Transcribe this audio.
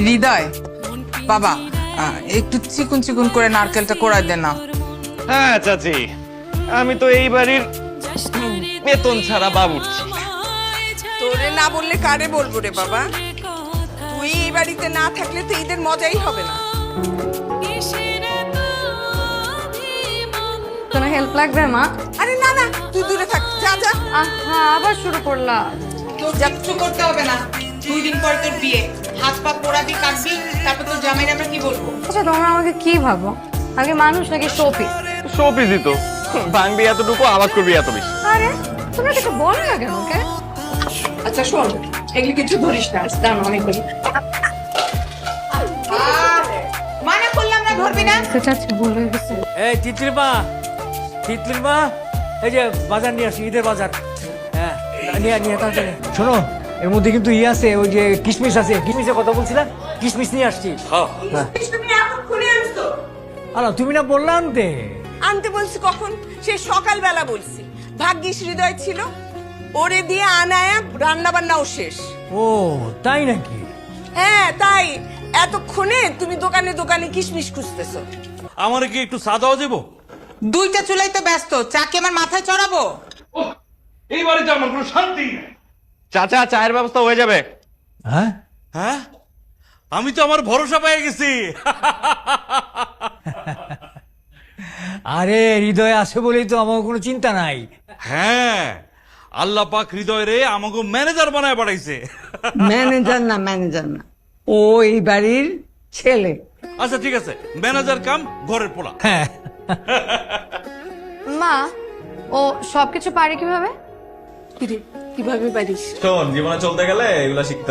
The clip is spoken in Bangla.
হৃদয় বাবা, একটু চিকুন চিকুন করে নারকেলটা কোড়াই দে না। হ্যাঁ চাচি, আমি তো এই বাড়ির বেতন ছাড়া বাবুর্চি। তোরে না বললে কারে বলবো রে বাবা? তুই এই বাড়িতে না থাকলে তো ঈদের মজাই হবে না। কোনো হেল্প লাগবে মা? আরে না না, তুই দূরে থাক, যা যা। হ্যাঁ, আবার শুরু করলা। তোর কিচ্ছু করতে হবে না, 2 দিন পর তোর বিয়ে, হাত পা পোড়াবি কাটবি, তারপর তোর জামাইরা আমরা কি বলবো? আচ্ছা, তোমরা আমাকে কি ভাবো? আগে মানুষ নাকি শোপিস? শোপিসই তো, ভাঙবি এতটুকু আবাদ করবি এত বেশি। আরে তোমরা কিছু বলো না কেন? ওকে আচ্ছা শোন, এগুলি কিছু ধরিস না, দাম অনেক করি। মানা করলাম না, ধরবি না। সেটা ভুল হয়ে গেছে। এই তিতলির মা, এই যে বাজার নিয়ে আসি, ঈদের বাজার। হ্যাঁ, নিয়ে তাড়াতাড়ি। শোনো, এর মধ্যে কিন্তু আছে, ওই যে কিশমিশ আছে। কিশমিশের কথা বলছিলাম, কিশমিশ নিয়ে আসছি। তুমি এখন খুলে আনছো? আরে তুমি না বললে আনতে? আনতে বলছি কখন? সে সকালবেলা বলছি। ভাগ্যিস হৃদয় ছিল, ওরে দিয়ে আনায়া রান্না বান্নাও শেষ। ও তাই নাকি? হ্যাঁ তাই, এতক্ষণে তুমি দোকানে দোকানে কিশমিশ খুঁজতেছো। আমার কি একটু চা দেওয়া যাবো? 2টা চুলাই তো ব্যস্ত, চা কি আমার মাথায় চড়াবো? এই বাড়িতে আমার কোনো শান্তি নেই। চাচা, চায়ের ব্যবস্থা হয়ে যাবে। হ্যাঁ, হ্যাঁ, আমি তো আমার ভরসা পেয়ে গেছি। আরে হৃদয় আছে বলেই তো আমার কোনো চিন্তা নাই। হ্যাঁ, আল্লাহ পাক হৃদয় রে আমাকে ম্যানেজার বানায় পাঠাইছে। ম্যানেজার না, ও এই বাড়ির ছেলে। আচ্ছা ঠিক আছে, ম্যানেজার কাম ঘরের পোলা। হ্যাঁ, মা, ও সবকিছু পারে কিভাবে? কিভাবে পারিস? শোন, জীবনে চলতে গেলে এগুলো শিখতে